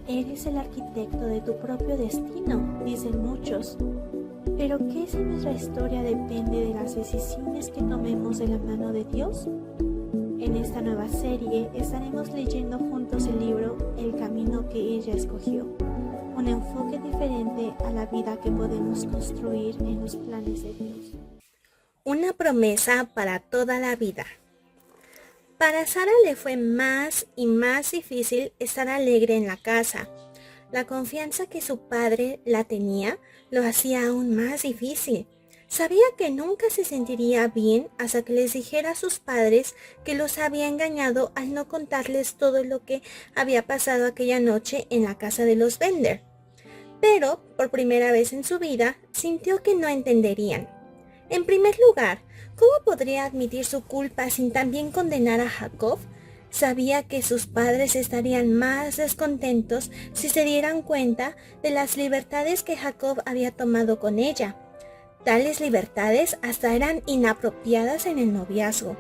Eres el arquitecto de tu propio destino, dicen muchos. Pero ¿qué si nuestra historia depende de las decisiones que tomemos de la mano de Dios? En esta nueva serie estaremos leyendo juntos el libro El camino que ella escogió, un enfoque diferente a la vida que podemos construir en los planes de Dios. Una promesa para toda la vida. Para Sara le fue más y más difícil estar alegre en la casa. La confianza que su padre la tenía lo hacía aún más difícil. Sabía que nunca se sentiría bien hasta que les dijera a sus padres que los había engañado al no contarles todo lo que había pasado aquella noche en la casa de los Bender. Pero, por primera vez en su vida, sintió que no entenderían. En primer lugar, ¿cómo podría admitir su culpa sin también condenar a Jacob? Sabía que sus padres estarían más descontentos si se dieran cuenta de las libertades que Jacob había tomado con ella. Tales libertades hasta eran inapropiadas en el noviazgo.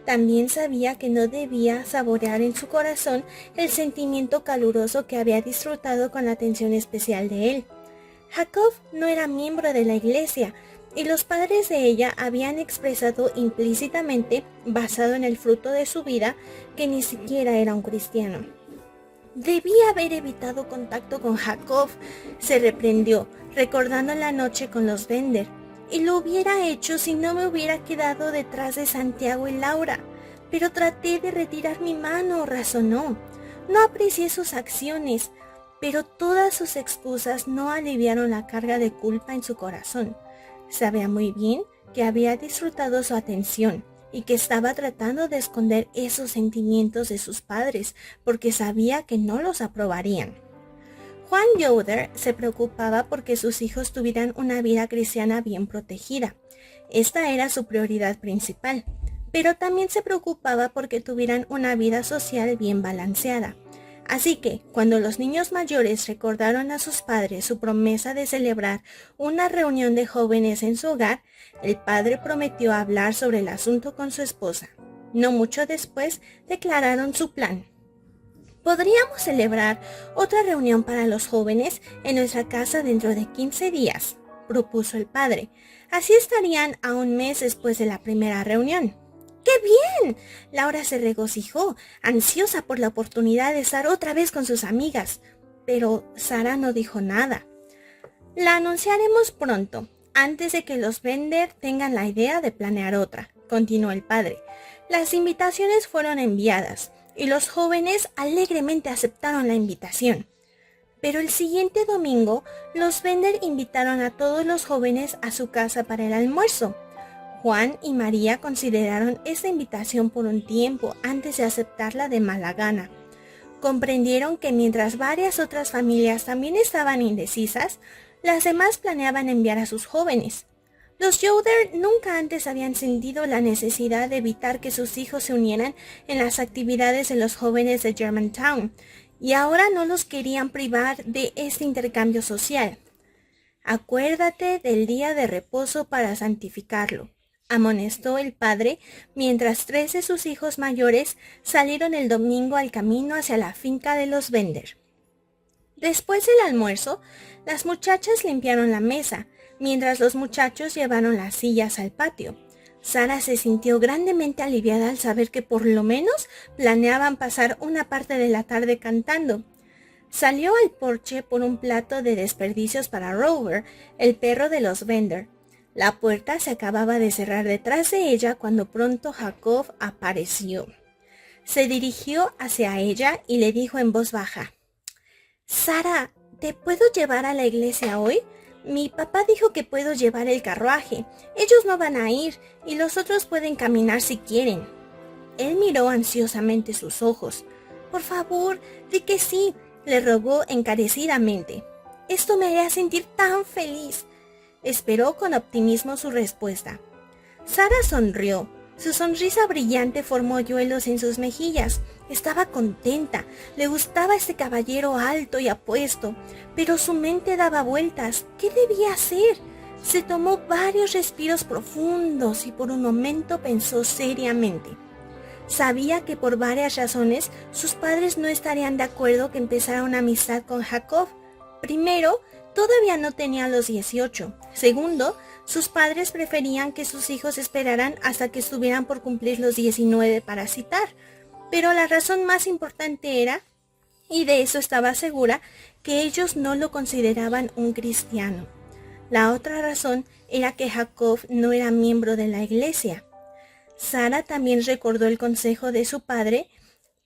También sabía que no debía saborear en su corazón el sentimiento caluroso que había disfrutado con la atención especial de él. Jacob no era miembro de la iglesia, y los padres de ella habían expresado implícitamente, basado en el fruto de su vida, que ni siquiera era un cristiano. Debía haber evitado contacto con Jacob, se reprendió, recordando la noche con los Bender, y lo hubiera hecho si no me hubiera quedado detrás de Santiago y Laura. Pero traté de retirar mi mano, razonó. No aprecié sus acciones, pero todas sus excusas no aliviaron la carga de culpa en su corazón. Sabía muy bien que había disfrutado su atención y que estaba tratando de esconder esos sentimientos de sus padres porque sabía que no los aprobarían. Juan Yoder se preocupaba porque sus hijos tuvieran una vida cristiana bien protegida. Esta era su prioridad principal, pero también se preocupaba porque tuvieran una vida social bien balanceada. Así que, cuando los niños mayores recordaron a sus padres su promesa de celebrar una reunión de jóvenes en su hogar, el padre prometió hablar sobre el asunto con su esposa. No mucho después, declararon su plan. Podríamos celebrar otra reunión para los jóvenes en nuestra casa dentro de 15 días, propuso el padre. Así estarían a un mes después de la primera reunión. ¡Qué bien! Laura se regocijó, ansiosa por la oportunidad de estar otra vez con sus amigas. Pero Sara no dijo nada. La anunciaremos pronto, antes de que los Bender tengan la idea de planear otra, continuó el padre. Las invitaciones fueron enviadas, y los jóvenes alegremente aceptaron la invitación. Pero el siguiente domingo, los Bender invitaron a todos los jóvenes a su casa para el almuerzo. Juan y María consideraron esta invitación por un tiempo antes de aceptarla de mala gana. Comprendieron que mientras varias otras familias también estaban indecisas, las demás planeaban enviar a sus jóvenes. Los Yoder nunca antes habían sentido la necesidad de evitar que sus hijos se unieran en las actividades de los jóvenes de Germantown, y ahora no los querían privar de este intercambio social. Acuérdate del día de reposo para santificarlo, amonestó el padre mientras 3 de sus hijos mayores salieron el domingo al camino hacia la finca de los Bender. Después del almuerzo, las muchachas limpiaron la mesa, mientras los muchachos llevaron las sillas al patio. Sara se sintió grandemente aliviada al saber que por lo menos planeaban pasar una parte de la tarde cantando. Salió al porche por un plato de desperdicios para Rover, el perro de los Bender. La puerta se acababa de cerrar detrás de ella cuando pronto Jacob apareció. Se dirigió hacia ella y le dijo en voz baja: «Sara, ¿te puedo llevar a la iglesia hoy? Mi papá dijo que puedo llevar el carruaje. Ellos no van a ir y los otros pueden caminar si quieren». Él miró ansiosamente sus ojos. «Por favor, di que sí», le rogó encarecidamente. «Esto me hará sentir tan feliz». Esperó con optimismo su respuesta. Sara sonrió. Su sonrisa brillante formó hoyuelos en sus mejillas. Estaba contenta. Le gustaba este caballero alto y apuesto, pero su mente daba vueltas. ¿Qué debía hacer? Se tomó varios respiros profundos y por un momento pensó seriamente. Sabía que por varias razones sus padres no estarían de acuerdo que empezara una amistad con Jacob. Primero, todavía no tenía los 18. Segundo, sus padres preferían que sus hijos esperaran hasta que estuvieran por cumplir los 19 para citar. Pero la razón más importante era, y de eso estaba segura, que ellos no lo consideraban un cristiano. La otra razón era que Jacob no era miembro de la iglesia. Sara también recordó el consejo de su padre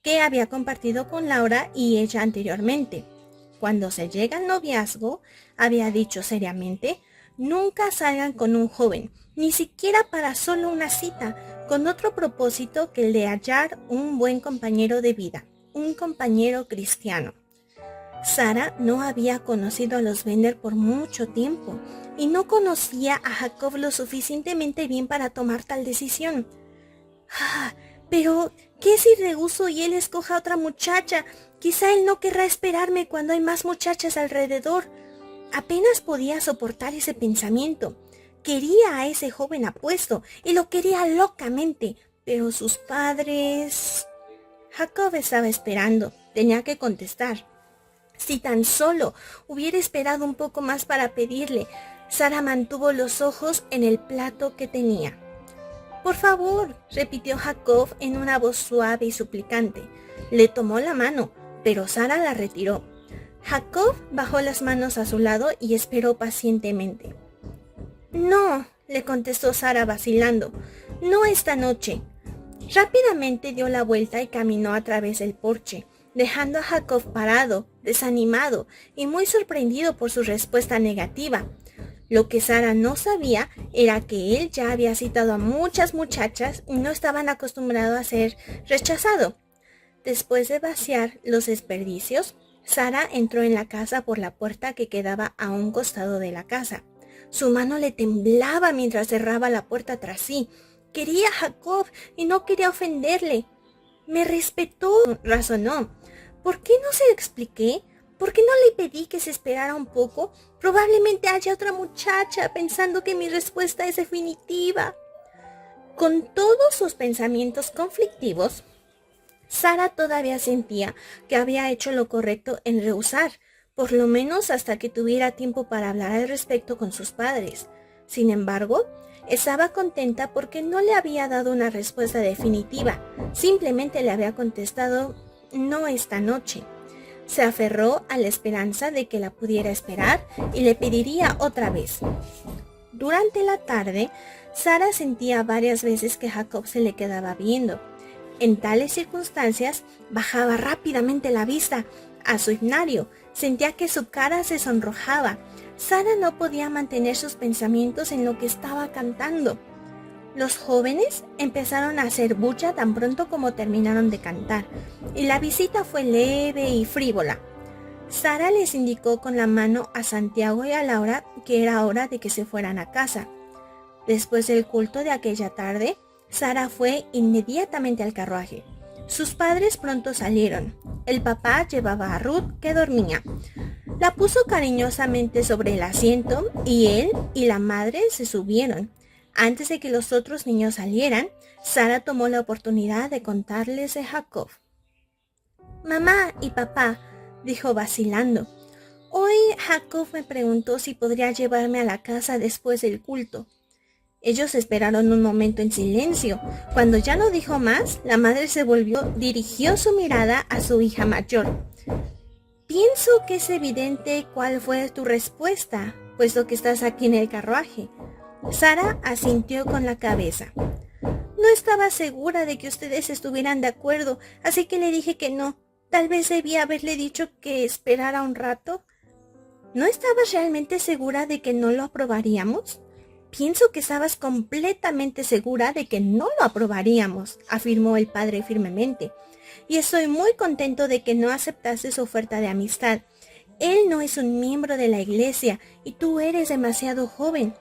que había compartido con Laura y ella anteriormente. Cuando se llega al noviazgo, había dicho seriamente, nunca salgan con un joven, ni siquiera para solo una cita, con otro propósito que el de hallar un buen compañero de vida, un compañero cristiano. Sara no había conocido a los Bender por mucho tiempo y no conocía a Jacob lo suficientemente bien para tomar tal decisión. Pero, ¿qué si rehuso y él escoja a otra muchacha? Quizá él no querrá esperarme cuando hay más muchachas alrededor. Apenas podía soportar ese pensamiento. Quería a ese joven apuesto y lo quería locamente, pero sus padres... Jacob estaba esperando, tenía que contestar. Si tan solo hubiera esperado un poco más para pedirle, Sara mantuvo los ojos en el plato que tenía. «Por favor», repitió Jacob en una voz suave y suplicante. Le tomó la mano, pero Sara la retiró. Jacob bajó las manos a su lado y esperó pacientemente. «No», le contestó Sara vacilando, «no esta noche». Rápidamente dio la vuelta y caminó a través del porche, dejando a Jacob parado, desanimado y muy sorprendido por su respuesta negativa. Lo que Sara no sabía era que él ya había citado a muchas muchachas y no estaban acostumbrados a ser rechazado. Después de vaciar los desperdicios, Sara entró en la casa por la puerta que quedaba a un costado de la casa. Su mano le temblaba mientras cerraba la puerta tras sí. Quería a Jacob y no quería ofenderle. «Me respetó», razonó. «¿Por qué no se lo expliqué? ¿Por qué no le pedí que se esperara un poco? Probablemente haya otra muchacha pensando que mi respuesta es definitiva». Con todos sus pensamientos conflictivos, Sara todavía sentía que había hecho lo correcto en rehusar, por lo menos hasta que tuviera tiempo para hablar al respecto con sus padres. Sin embargo, estaba contenta porque no le había dado una respuesta definitiva, simplemente le había contestado «no esta noche». Se aferró a la esperanza de que la pudiera esperar y le pediría otra vez. Durante la tarde, Sara sentía varias veces que Jacob se le quedaba viendo. En tales circunstancias, bajaba rápidamente la vista a su himnario. Sentía que su cara se sonrojaba. Sara no podía mantener sus pensamientos en lo que estaba cantando. Los jóvenes empezaron a hacer bulla tan pronto como terminaron de cantar, y la visita fue leve y frívola. Sara les indicó con la mano a Santiago y a Laura que era hora de que se fueran a casa. Después del culto de aquella tarde, Sara fue inmediatamente al carruaje. Sus padres pronto salieron. El papá llevaba a Ruth, que dormía. La puso cariñosamente sobre el asiento y él y la madre se subieron. Antes de que los otros niños salieran, Sara tomó la oportunidad de contarles de Jacob. «Mamá y papá», dijo vacilando, «hoy Jacob me preguntó si podría llevarme a la casa después del culto». Ellos esperaron un momento en silencio. Cuando ya no dijo más, la madre se volvió, dirigió su mirada a su hija mayor. «Pienso que es evidente cuál fue tu respuesta, puesto que estás aquí en el carruaje». Sara asintió con la cabeza. «No estaba segura de que ustedes estuvieran de acuerdo, así que le dije que no. Tal vez debía haberle dicho que esperara un rato». «¿No estabas realmente segura de que no lo aprobaríamos?» «Pienso que estabas completamente segura de que no lo aprobaríamos», afirmó el padre firmemente. «Y estoy muy contento de que no aceptaste su oferta de amistad. Él no es un miembro de la iglesia y tú eres demasiado joven.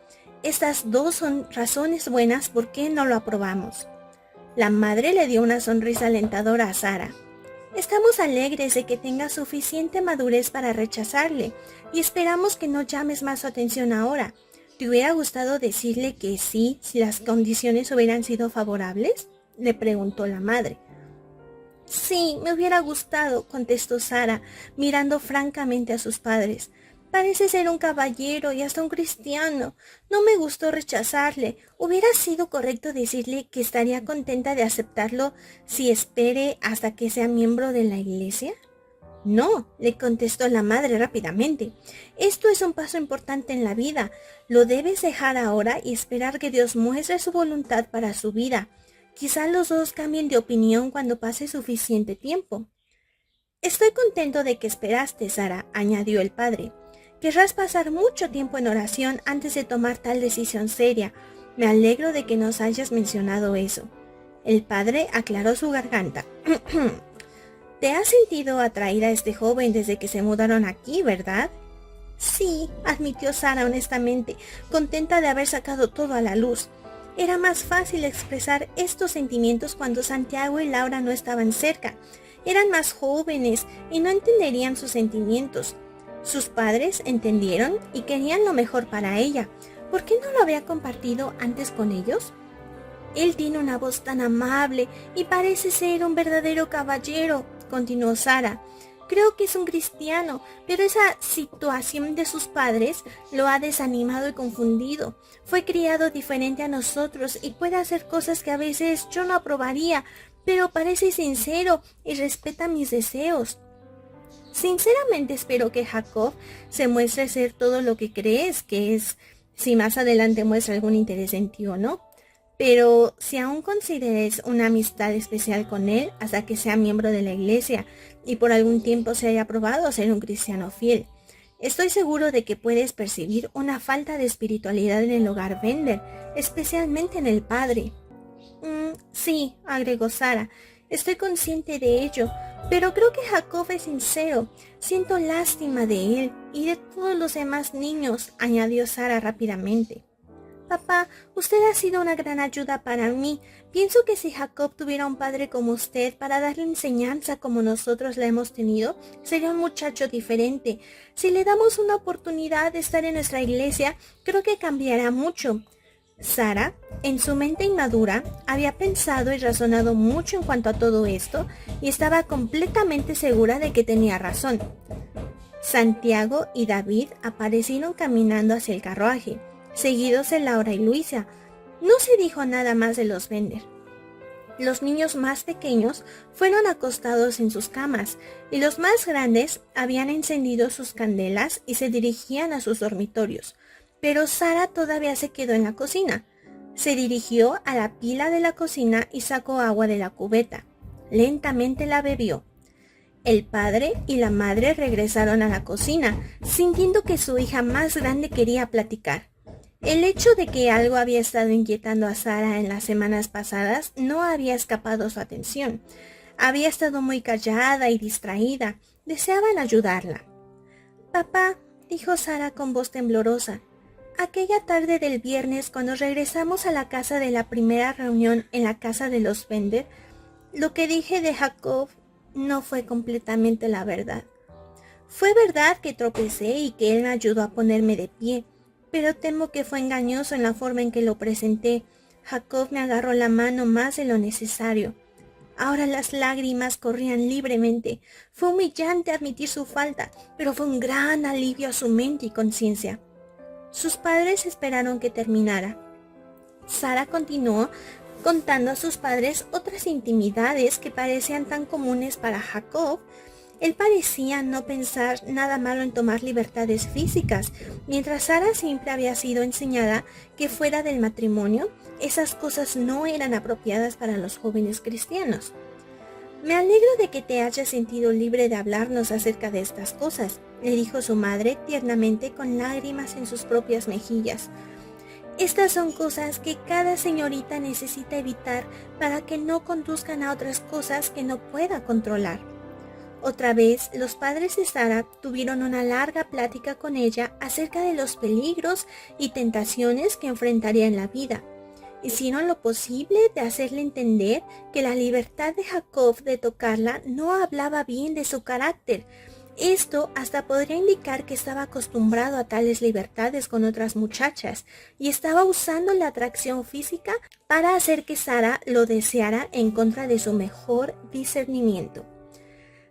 Estas dos son razones buenas por qué no lo aprobamos». La madre le dio una sonrisa alentadora a Sara. «Estamos alegres de que tengas suficiente madurez para rechazarle y esperamos que no llames más su atención ahora. ¿Te hubiera gustado decirle que sí si las condiciones hubieran sido favorables?», le preguntó la madre. Sí, me hubiera gustado, contestó Sara, mirando francamente a sus padres. Parece ser un caballero y hasta un cristiano. No me gustó rechazarle. ¿Hubiera sido correcto decirle que estaría contenta de aceptarlo si espere hasta que sea miembro de la iglesia? No, le contestó la madre rápidamente. Esto es un paso importante en la vida. Lo debes dejar ahora y esperar que Dios muestre su voluntad para su vida. Quizá los dos cambien de opinión cuando pase suficiente tiempo. Estoy contento de que esperaste, Sara, añadió el padre. Querrás pasar mucho tiempo en oración antes de tomar tal decisión seria. Me alegro de que nos hayas mencionado eso. El padre aclaró su garganta. ¿Te has sentido atraída a este joven desde que se mudaron aquí, verdad? Sí, admitió Sara honestamente, contenta de haber sacado todo a la luz. Era más fácil expresar estos sentimientos cuando Santiago y Laura no estaban cerca. Eran más jóvenes y no entenderían sus sentimientos. Sus padres entendieron y querían lo mejor para ella. ¿Por qué no lo había compartido antes con ellos? Él tiene una voz tan amable y parece ser un verdadero caballero, continuó Sara. Creo que es un cristiano, pero esa situación de sus padres lo ha desanimado y confundido. Fue criado diferente a nosotros y puede hacer cosas que a veces yo no aprobaría, pero parece sincero y respeta mis deseos. Sinceramente espero que Jacob se muestre ser todo lo que crees que es, si más adelante muestra algún interés en ti o no. Pero si aún consideres una amistad especial con él hasta que sea miembro de la iglesia y por algún tiempo se haya probado ser un cristiano fiel, estoy seguro de que puedes percibir una falta de espiritualidad en el hogar Bender, especialmente en el padre. Sí, agregó Sara, estoy consciente de ello, pero creo que Jacob es sincero. Siento lástima de él y de todos los demás niños, añadió Sara rápidamente. Papá, usted ha sido una gran ayuda para mí. Pienso que si Jacob tuviera un padre como usted para darle enseñanza como nosotros la hemos tenido, sería un muchacho diferente. Si le damos una oportunidad de estar en nuestra iglesia, creo que cambiará mucho. Sara, en su mente inmadura, había pensado y razonado mucho en cuanto a todo esto y estaba completamente segura de que tenía razón. Santiago y David aparecieron caminando hacia el carruaje, seguidos de Laura y Luisa. No se dijo nada más de los Bender. Los niños más pequeños fueron acostados en sus camas y los más grandes habían encendido sus candelas y se dirigían a sus dormitorios. Pero Sara todavía se quedó en la cocina. Se dirigió a la pila de la cocina y sacó agua de la cubeta. Lentamente la bebió. El padre y la madre regresaron a la cocina, sintiendo que su hija más grande quería platicar. El hecho de que algo había estado inquietando a Sara en las semanas pasadas no había escapado su atención. Había estado muy callada y distraída. Deseaban ayudarla. Papá, dijo Sara con voz temblorosa, aquella tarde del viernes cuando regresamos a la casa de la primera reunión en la casa de los Bender, lo que dije de Jacob no fue completamente la verdad. Fue verdad que tropecé y que él me ayudó a ponerme de pie, pero temo que fue engañoso en la forma en que lo presenté. Jacob me agarró la mano más de lo necesario. Ahora las lágrimas corrían libremente. Fue humillante admitir su falta, pero fue un gran alivio a su mente y conciencia. Sus padres esperaron que terminara. Sara continuó contando a sus padres otras intimidades que parecían tan comunes para Jacob. Él parecía no pensar nada malo en tomar libertades físicas, mientras Sara siempre había sido enseñada que fuera del matrimonio, esas cosas no eran apropiadas para los jóvenes cristianos. Me alegro de que te hayas sentido libre de hablarnos acerca de estas cosas, le dijo su madre tiernamente con lágrimas en sus propias mejillas. Estas son cosas que cada señorita necesita evitar para que no conduzcan a otras cosas que no pueda controlar. Otra vez, los padres de Sara tuvieron una larga plática con ella acerca de los peligros y tentaciones que enfrentaría en la vida. Hicieron lo posible de hacerle entender que la libertad de Jacob de tocarla no hablaba bien de su carácter. Esto hasta podría indicar que estaba acostumbrado a tales libertades con otras muchachas y estaba usando la atracción física para hacer que Sara lo deseara en contra de su mejor discernimiento.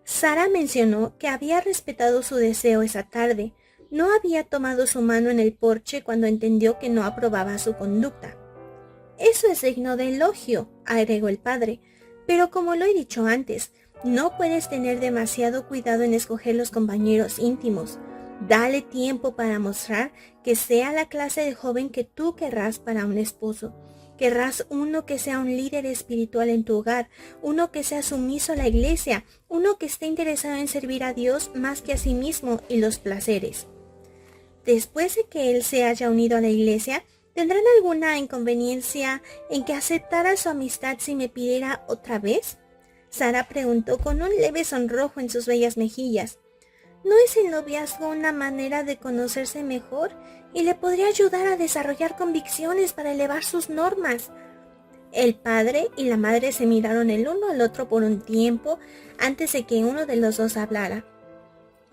Sara mencionó que había respetado su deseo esa tarde. No había tomado su mano en el porche cuando entendió que no aprobaba su conducta. Eso es digno de elogio, agregó el padre, pero como lo he dicho antes, no puedes tener demasiado cuidado en escoger los compañeros íntimos. Dale tiempo para mostrar que sea la clase de joven que tú querrás para un esposo. Querrás uno que sea un líder espiritual en tu hogar, uno que sea sumiso a la iglesia, uno que esté interesado en servir a Dios más que a sí mismo y los placeres. Después de que él se haya unido a la iglesia, ¿tendrán alguna inconveniencia en que aceptara su amistad si me pidiera otra vez? Sara preguntó con un leve sonrojo en sus bellas mejillas. ¿No es el noviazgo una manera de conocerse mejor y le podría ayudar a desarrollar convicciones para elevar sus normas? El padre y la madre se miraron el uno al otro por un tiempo antes de que uno de los dos hablara.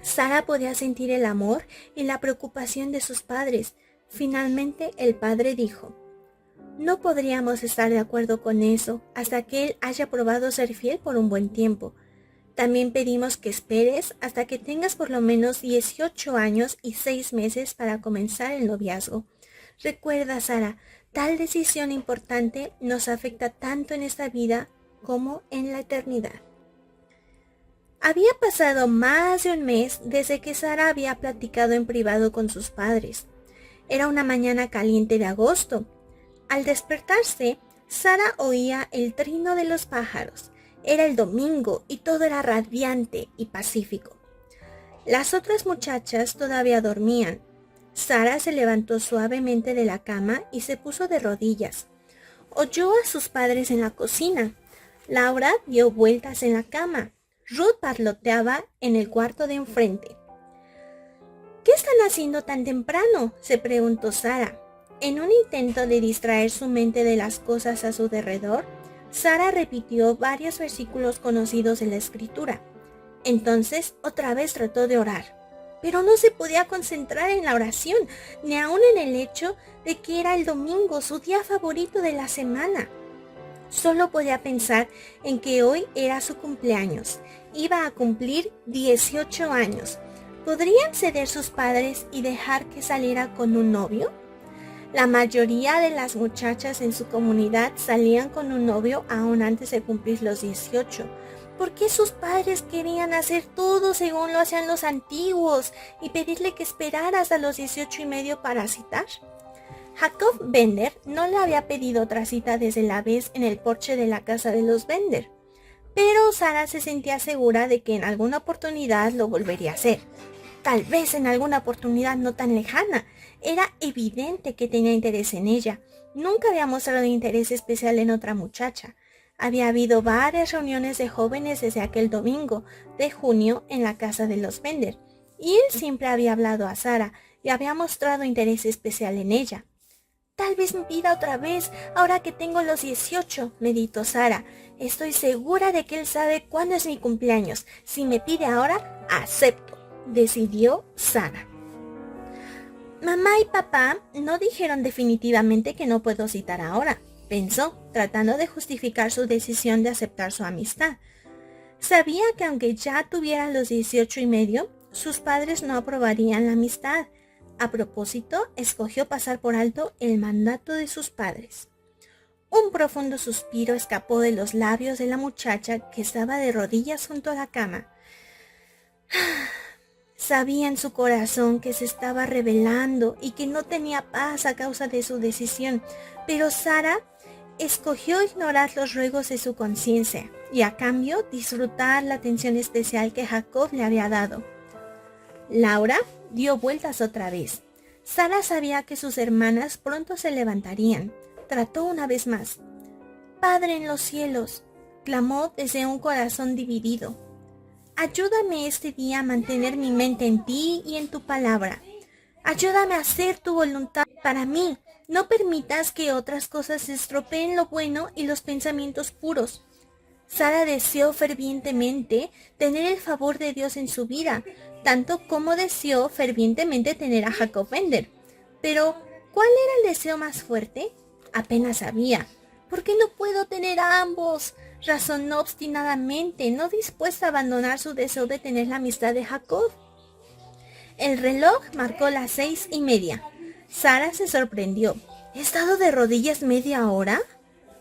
Sara podía sentir el amor y la preocupación de sus padres. Finalmente el padre dijo: no podríamos estar de acuerdo con eso hasta que él haya probado ser fiel por un buen tiempo. También pedimos que esperes hasta que tengas por lo menos 18 años y 6 meses para comenzar el noviazgo. Recuerda, Sara, tal decisión importante nos afecta tanto en esta vida como en la eternidad. Había pasado más de un mes desde que Sara había platicado en privado con sus padres. Era una mañana caliente de agosto. Al despertarse, Sara oía el trino de los pájaros. Era el domingo y todo era radiante y pacífico. Las otras muchachas todavía dormían. Sara se levantó suavemente de la cama y se puso de rodillas. Oyó a sus padres en la cocina. Laura dio vueltas en la cama. Ruth parloteaba en el cuarto de enfrente. ¿Qué están haciendo tan temprano?, se preguntó Sara. En un intento de distraer su mente de las cosas a su derredor, Sara repitió varios versículos conocidos de la Escritura. Entonces otra vez trató de orar, pero no se podía concentrar en la oración, ni aun en el hecho de que era el domingo, su día favorito de la semana. Solo podía pensar en que hoy era su cumpleaños. Iba a cumplir 18 años. ¿Podrían ceder sus padres y dejar que saliera con un novio? La mayoría de las muchachas en su comunidad salían con un novio aún antes de cumplir los 18. ¿Por qué sus padres querían hacer todo según lo hacían los antiguos y pedirle que esperara hasta los 18 y medio para citar? Jacob Bender no le había pedido otra cita desde la vez en el porche de la casa de los Bender, pero Sara se sentía segura de que en alguna oportunidad lo volvería a hacer. Tal vez en alguna oportunidad no tan lejana. Era evidente que tenía interés en ella. Nunca había mostrado interés especial en otra muchacha. Había habido varias reuniones de jóvenes desde aquel domingo de junio en la casa de los Bender, y él siempre había hablado a Sara y había mostrado interés especial en ella. Tal vez me pida otra vez ahora que tengo los 18, meditó Sara. Estoy segura de que él sabe cuándo es mi cumpleaños. Si me pide ahora, acepto, decidió Sara. Mamá y papá no dijeron definitivamente que no puedo citar ahora, pensó, tratando de justificar su decisión de aceptar su amistad. Sabía que aunque ya tuviera los 18 y medio, sus padres no aprobarían la amistad. A propósito, escogió pasar por alto el mandato de sus padres. Un profundo suspiro escapó de los labios de la muchacha que estaba de rodillas junto a la cama. Sabía en su corazón que se estaba rebelando y que no tenía paz a causa de su decisión, pero Sara escogió ignorar los ruegos de su conciencia y a cambio disfrutar la atención especial que Jacob le había dado. Laura dio vueltas otra vez. Sara sabía que sus hermanas pronto se levantarían. Trató una vez más. Padre en los cielos, clamó desde un corazón dividido. Ayúdame este día a mantener mi mente en ti y en tu palabra. Ayúdame a hacer tu voluntad para mí. No permitas que otras cosas estropeen lo bueno y los pensamientos puros. Sara deseó fervientemente tener el favor de Dios en su vida, tanto como deseó fervientemente tener a Jacob Bender. Pero, ¿cuál era el deseo más fuerte? Apenas sabía. ¿Por qué no puedo tener a ambos?, razonó obstinadamente, no dispuesta a abandonar su deseo de tener la amistad de Jacob. El reloj marcó las 6:30. Sara se sorprendió. ¿He estado de rodillas media hora?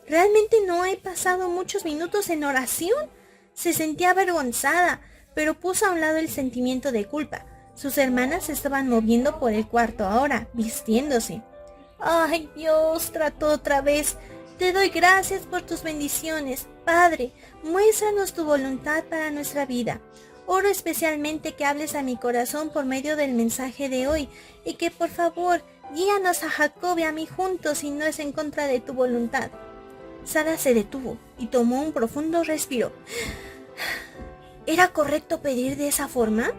¿Realmente no he pasado muchos minutos en oración? Se sentía avergonzada, pero puso a un lado el sentimiento de culpa. Sus hermanas se estaban moviendo por el cuarto ahora, vistiéndose. ¡Ay, Dios!, trató otra vez. Te doy gracias por tus bendiciones. Padre, muéstranos tu voluntad para nuestra vida. Oro especialmente que hables a mi corazón por medio del mensaje de hoy y que por favor guíanos a Jacob y a mí juntos si no es en contra de tu voluntad. Sara se detuvo y tomó un profundo respiro. ¿Era correcto pedir de esa forma?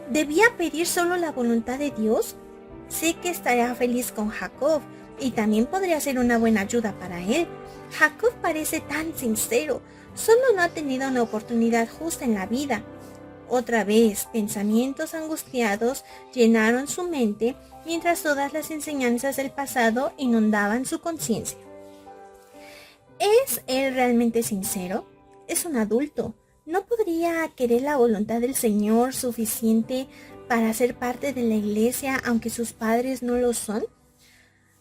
¿Debía pedir solo la voluntad de Dios? Sé que estaría feliz con Jacob y también podría ser una buena ayuda para él. Jacob parece tan sincero, solo no ha tenido una oportunidad justa en la vida. Otra vez, pensamientos angustiados llenaron su mente mientras todas las enseñanzas del pasado inundaban su conciencia. ¿Es él realmente sincero? Es un adulto. ¿No podría querer la voluntad del Señor suficiente para ser parte de la iglesia aunque sus padres no lo son?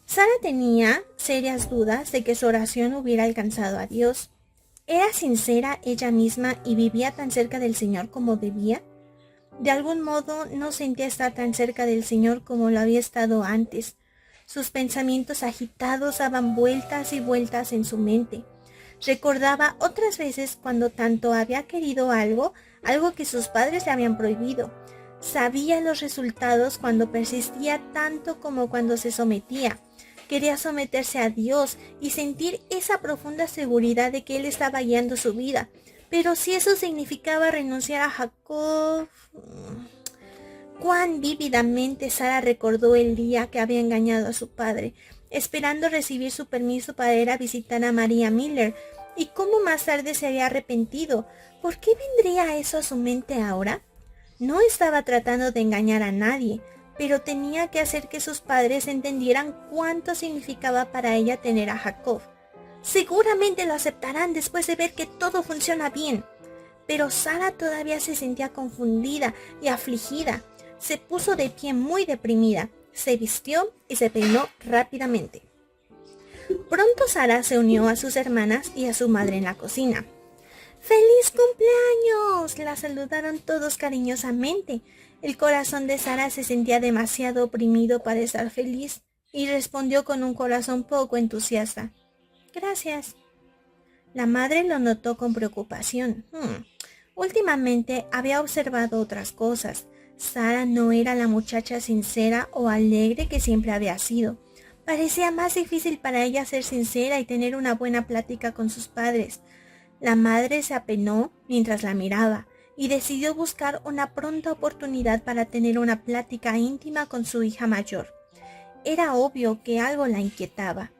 Sara tenía serias dudas de que su oración hubiera alcanzado a Dios. ¿Era sincera ella misma y vivía tan cerca del Señor como debía? De algún modo no sentía estar tan cerca del Señor como lo había estado antes. Sus pensamientos agitados daban vueltas y vueltas en su mente. Recordaba otras veces cuando tanto había querido algo que sus padres le habían prohibido. Sabía los resultados cuando persistía tanto como cuando se sometía. Quería someterse a Dios y sentir esa profunda seguridad de que Él estaba guiando su vida. Pero si eso significaba renunciar a Jacob... Cuán vívidamente Sara recordó el día que había engañado a su padre, esperando recibir su permiso para ir a visitar a María Miller, y cómo más tarde se había arrepentido. ¿Por qué vendría eso a su mente ahora? No estaba tratando de engañar a nadie, pero tenía que hacer que sus padres entendieran cuánto significaba para ella tener a Jacob. Seguramente lo aceptarán después de ver que todo funciona bien. Pero Sara todavía se sentía confundida y afligida. Se puso de pie muy deprimida, se vistió y se peinó rápidamente. Pronto Sara se unió a sus hermanas y a su madre en la cocina. ¡Feliz cumpleaños!, la saludaron todos cariñosamente. El corazón de Sara se sentía demasiado oprimido para estar feliz y respondió con un corazón poco entusiasta. Gracias. La madre lo notó con preocupación. Últimamente había observado otras cosas. Sara no era la muchacha sincera o alegre que siempre había sido. Parecía más difícil para ella ser sincera y tener una buena plática con sus padres. La madre se apenó mientras la miraba y decidió buscar una pronta oportunidad para tener una plática íntima con su hija mayor. Era obvio que algo la inquietaba.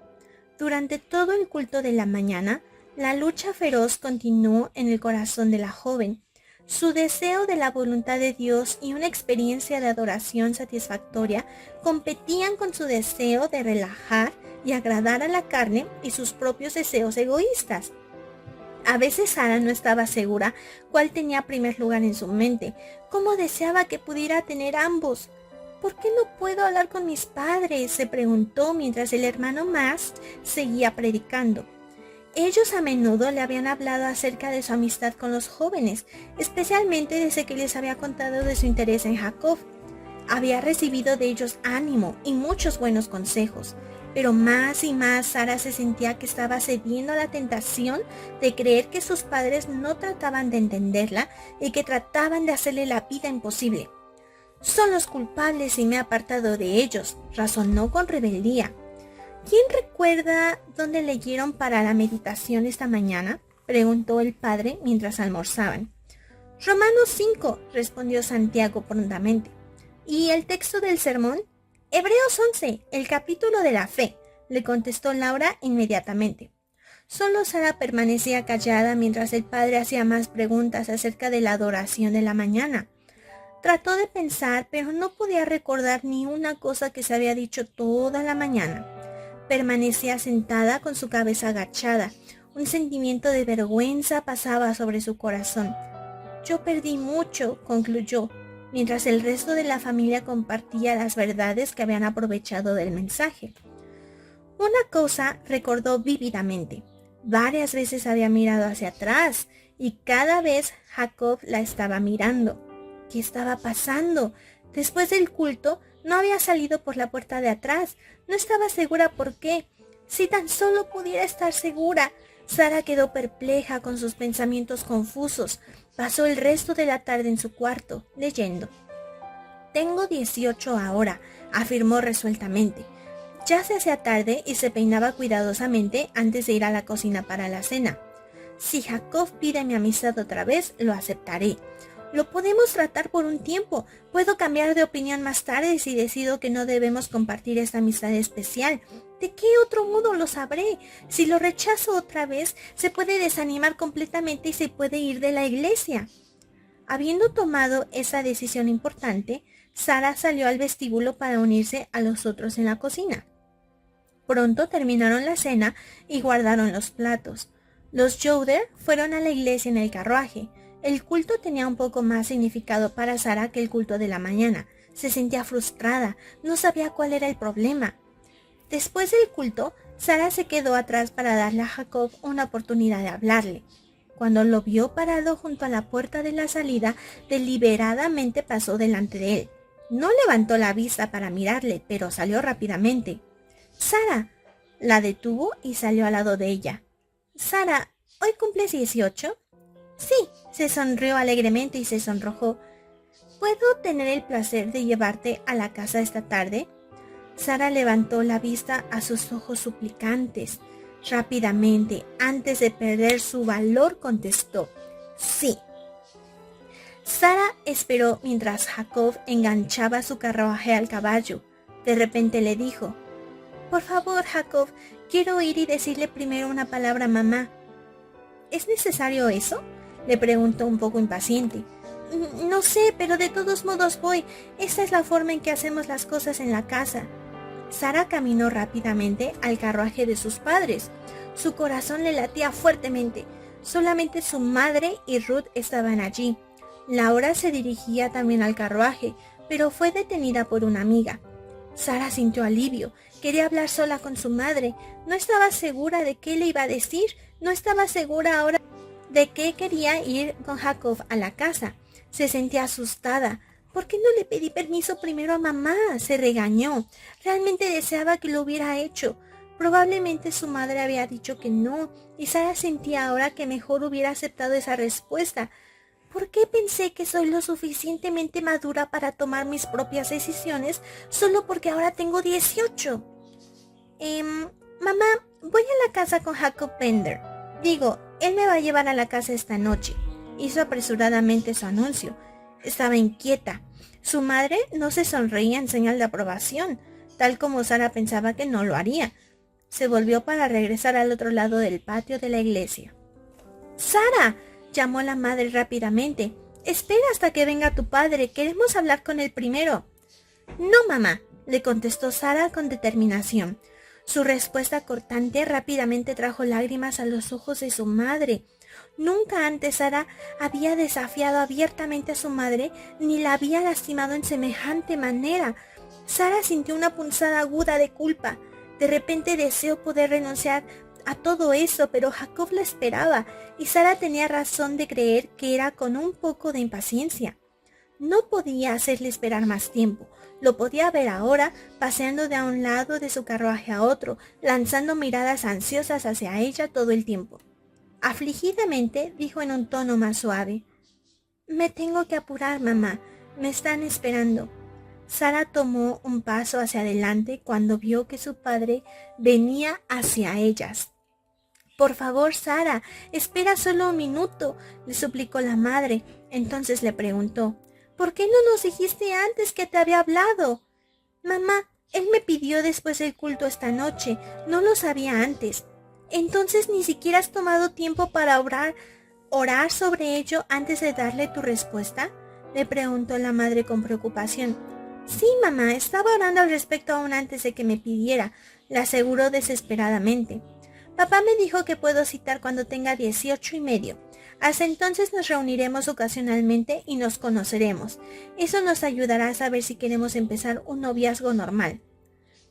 Durante todo el culto de la mañana, la lucha feroz continuó en el corazón de la joven. Su deseo de la voluntad de Dios y una experiencia de adoración satisfactoria competían con su deseo de relajar y agradar a la carne y sus propios deseos egoístas. A veces Sara no estaba segura cuál tenía primer lugar en su mente. ¿Cómo deseaba que pudiera tener ambos? ¿Por qué no puedo hablar con mis padres?, se preguntó mientras el hermano Max seguía predicando. Ellos a menudo le habían hablado acerca de su amistad con los jóvenes, especialmente desde que les había contado de su interés en Jacob. Había recibido de ellos ánimo y muchos buenos consejos, pero más y más Sara se sentía que estaba cediendo a la tentación de creer que sus padres no trataban de entenderla y que trataban de hacerle la vida imposible. Son los culpables y me he apartado de ellos, razonó con rebeldía. ¿Quién recuerda dónde leyeron para la meditación esta mañana?, preguntó el padre mientras almorzaban. Romanos 5, respondió Santiago prontamente. ¿Y el texto del sermón? Hebreos 11, el capítulo de la fe, le contestó Laura inmediatamente. Solo Sara permanecía callada mientras el padre hacía más preguntas acerca de la adoración de la mañana. Trató de pensar, pero no podía recordar ni una cosa que se había dicho toda la mañana. Permanecía sentada con su cabeza agachada. Un sentimiento de vergüenza pasaba sobre su corazón. Yo perdí mucho, concluyó, mientras el resto de la familia compartía las verdades que habían aprovechado del mensaje. Una cosa recordó vívidamente. Varias veces había mirado hacia atrás y cada vez Jacob la estaba mirando. ¿Qué estaba pasando? Después del culto no había salido por la puerta de atrás. No estaba segura por qué. Si tan solo pudiera estar segura. Sara quedó perpleja con sus pensamientos confusos. Pasó el resto de la tarde en su cuarto, leyendo. «Tengo 18 ahora», afirmó resueltamente. Ya se hacía tarde y se peinaba cuidadosamente antes de ir a la cocina para la cena. «Si Jacob pide mi amistad otra vez, lo aceptaré. Lo podemos tratar por un tiempo. Puedo cambiar de opinión más tarde si decido que no debemos compartir esta amistad especial. ¿De qué otro modo lo sabré? Si lo rechazo otra vez, se puede desanimar completamente y se puede ir de la iglesia». Habiendo tomado esa decisión importante, Sara salió al vestíbulo para unirse a los otros en la cocina. Pronto terminaron la cena y guardaron los platos. Los Yoder fueron a la iglesia en el carruaje. El culto tenía un poco más significado para Sara que el culto de la mañana. Se sentía frustrada, no sabía cuál era el problema. Después del culto, Sara se quedó atrás para darle a Jacob una oportunidad de hablarle. Cuando lo vio parado junto a la puerta de la salida, deliberadamente pasó delante de él. No levantó la vista para mirarle, pero salió rápidamente. «Sara», la detuvo y salió al lado de ella. «Sara, ¿hoy cumples 18? «Sí», se sonrió alegremente y se sonrojó. «¿Puedo tener el placer de llevarte a la casa esta tarde?» Sara levantó la vista a sus ojos suplicantes. Rápidamente, antes de perder su valor, contestó: «Sí». Sara esperó mientras Jacob enganchaba su carruaje al caballo. De repente le dijo: «Por favor, Jacob, quiero ir y decirle primero una palabra a mamá». «¿Es necesario eso?», le preguntó un poco impaciente. «No sé, pero de todos modos voy. Esta es la forma en que hacemos las cosas en la casa». Sara caminó rápidamente al carruaje de sus padres. Su corazón le latía fuertemente. Solamente su madre y Ruth estaban allí. Laura se dirigía también al carruaje, pero fue detenida por una amiga. Sara sintió alivio. Quería hablar sola con su madre. No estaba segura de qué le iba a decir. No estaba segura ahora de qué quería ir con Jacob a la casa. Se sentía asustada. «¿Por qué no le pedí permiso primero a mamá?», se regañó. Realmente deseaba que lo hubiera hecho. Probablemente su madre había dicho que no, y Sara sentía ahora que mejor hubiera aceptado esa respuesta. ¿Por qué pensé que soy lo suficientemente madura para tomar mis propias decisiones solo porque ahora tengo 18? Mamá, voy a la casa con Jacob Bender. Digo, él me va a llevar a la casa esta noche. Hizo apresuradamente su anuncio. Estaba inquieta. Su madre no se sonreía en señal de aprobación, tal como Sara pensaba que no lo haría. Se volvió para regresar al otro lado del patio de la iglesia. «¡Sara!», llamó la madre rápidamente. «Espera hasta que venga tu padre. Queremos hablar con él primero». «No, mamá», le contestó Sara con determinación. Su respuesta cortante rápidamente trajo lágrimas a los ojos de su madre. Nunca antes Sara había desafiado abiertamente a su madre, ni la había lastimado en semejante manera. Sara sintió una punzada aguda de culpa. De repente deseó poder renunciar a todo eso, pero Jacob la esperaba, y Sara tenía razón de creer que era con un poco de impaciencia. No podía hacerle esperar más tiempo. Lo podía ver ahora, paseando de un lado de su carruaje a otro, lanzando miradas ansiosas hacia ella todo el tiempo. Afligidamente dijo en un tono más suave: «Me tengo que apurar, mamá. Me están esperando». Sara tomó un paso hacia adelante cuando vio que su padre venía hacia ellas. «Por favor, Sara, espera solo un minuto», le suplicó la madre. Entonces le preguntó: «¿Por qué no nos dijiste antes que te había hablado?» «Mamá, él me pidió después del culto esta noche. No lo sabía antes». ¿Entonces ni siquiera has tomado tiempo para orar sobre ello antes de darle tu respuesta? Le preguntó la madre con preocupación. Sí, mamá, estaba orando al respecto aún antes de que me pidiera, le aseguró desesperadamente. Papá me dijo que puedo citar cuando tenga 18 y medio. Hasta entonces nos reuniremos ocasionalmente y nos conoceremos. Eso nos ayudará a saber si queremos empezar un noviazgo normal.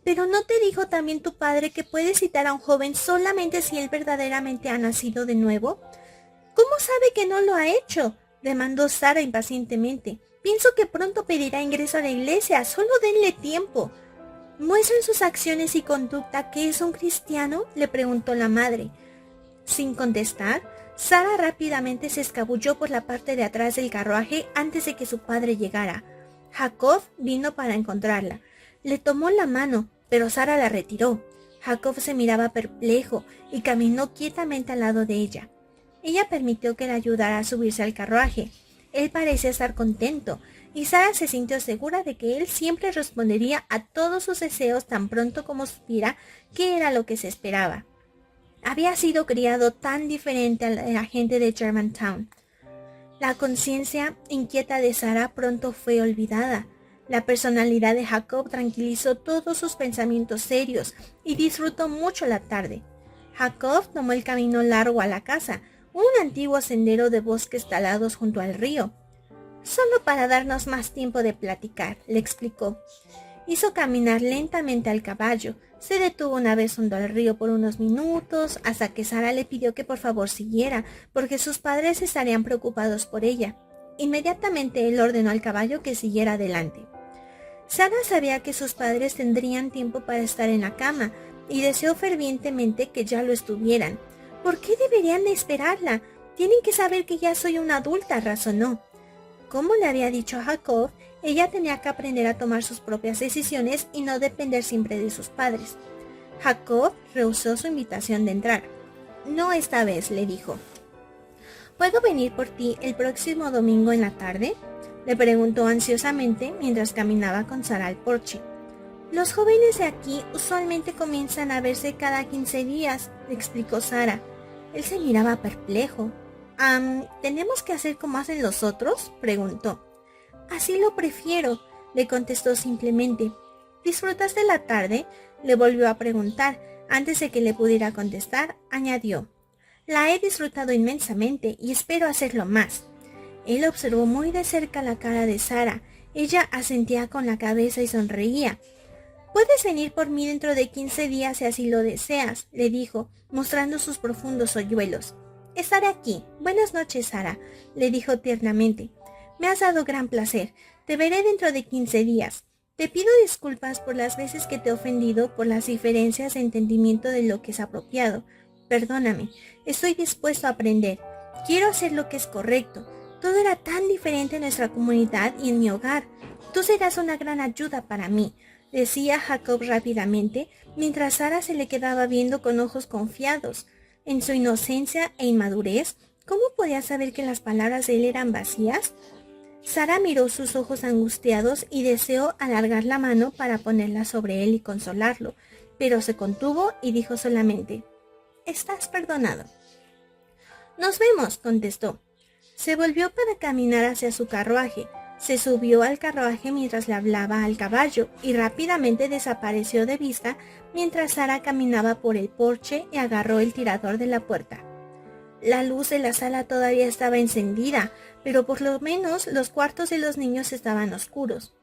¿Pero no te dijo también tu padre que puedes citar a un joven solamente si él verdaderamente ha nacido de nuevo? ¿Cómo sabe que no lo ha hecho?, demandó Sara impacientemente. Pienso que pronto pedirá ingreso a la iglesia, solo denle tiempo. ¿Muestran sus acciones y conducta que es un cristiano?, le preguntó la madre. Sin contestar, Sara rápidamente se escabulló por la parte de atrás del carruaje antes de que su padre llegara. Jacob vino para encontrarla. Le tomó la mano, pero Sara la retiró. Jacob se miraba perplejo y caminó quietamente al lado de ella. Ella permitió que le ayudara a subirse al carruaje. Él parecía estar contento, y Sara se sintió segura de que él siempre respondería a todos sus deseos tan pronto como supiera qué era lo que se esperaba. Había sido criado tan diferente a la gente de Germantown. La conciencia inquieta de Sara pronto fue olvidada. La personalidad de Jacob tranquilizó todos sus pensamientos serios y disfrutó mucho la tarde. Jacob tomó el camino largo a la casa, un antiguo sendero de bosques talados junto al río. Solo para darnos más tiempo de platicar, le explicó. Hizo caminar lentamente al caballo. Se detuvo una vez junto al río por unos minutos, hasta que Sara le pidió que por favor siguiera, porque sus padres estarían preocupados por ella. Inmediatamente él ordenó al caballo que siguiera adelante. Sara sabía que sus padres tendrían tiempo para estar en la cama, y deseó fervientemente que ya lo estuvieran. ¿Por qué deberían de esperarla? Tienen que saber que ya soy una adulta, razonó. Como le había dicho a Jacob, ella tenía que aprender a tomar sus propias decisiones y no depender siempre de sus padres. Jacob rehusó su invitación de entrar. No esta vez, le dijo. ¿Puedo venir por ti el próximo domingo en la tarde?, le preguntó ansiosamente mientras caminaba con Sara al porche. Los jóvenes de aquí usualmente comienzan a verse cada 15 días, le explicó Sara. Él se miraba perplejo. ¿Tenemos que hacer como hacen los otros?, preguntó. Así lo prefiero, le contestó simplemente. ¿Disfrutaste la tarde?, le volvió a preguntar. Antes de que le pudiera contestar, añadió. La he disfrutado inmensamente y espero hacerlo más. Él observó muy de cerca la cara de Sara. Ella asentía con la cabeza y sonreía. «Puedes venir por mí dentro de 15 días si así lo deseas», le dijo, mostrando sus profundos hoyuelos. «Estaré aquí. Buenas noches, Sara», le dijo tiernamente. «Me has dado gran placer. Te veré dentro de 15 días. Te pido disculpas por las veces que te he ofendido por las diferencias de entendimiento de lo que es apropiado. Perdóname. Estoy dispuesto a aprender. Quiero hacer lo que es correcto. Todo era tan diferente en nuestra comunidad y en mi hogar. Tú serás una gran ayuda para mí», decía Jacob rápidamente, mientras Sara se le quedaba viendo con ojos confiados. En su inocencia e inmadurez, ¿cómo podía saber que las palabras de él eran vacías? Sara miró sus ojos angustiados y deseó alargar la mano para ponerla sobre él y consolarlo, pero se contuvo y dijo solamente, «Estás perdonado». «Nos vemos», contestó. Se volvió para caminar hacia su carruaje. Se subió al carruaje mientras le hablaba al caballo y rápidamente desapareció de vista mientras Sara caminaba por el porche y agarró el tirador de la puerta. La luz de la sala todavía estaba encendida, pero por lo menos los cuartos de los niños estaban oscuros.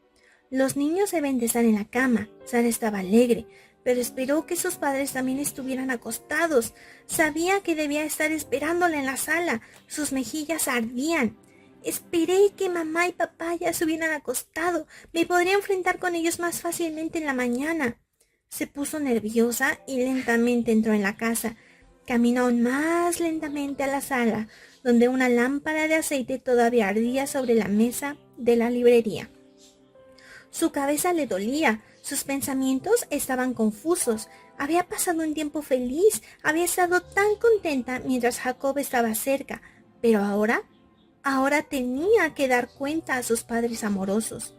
Los niños deben de estar en la cama. Sara estaba alegre, pero esperó que sus padres también estuvieran acostados. Sabía que debía estar esperándola en la sala. Sus mejillas ardían. Esperé que mamá y papá ya se hubieran acostado. Me podría enfrentar con ellos más fácilmente en la mañana. Se puso nerviosa y lentamente entró en la casa. Caminó aún más lentamente a la sala, donde una lámpara de aceite todavía ardía sobre la mesa de la librería. Su cabeza le dolía, sus pensamientos estaban confusos. Había pasado un tiempo feliz, había estado tan contenta mientras Jacob estaba cerca, pero ahora tenía que dar cuenta a sus padres amorosos.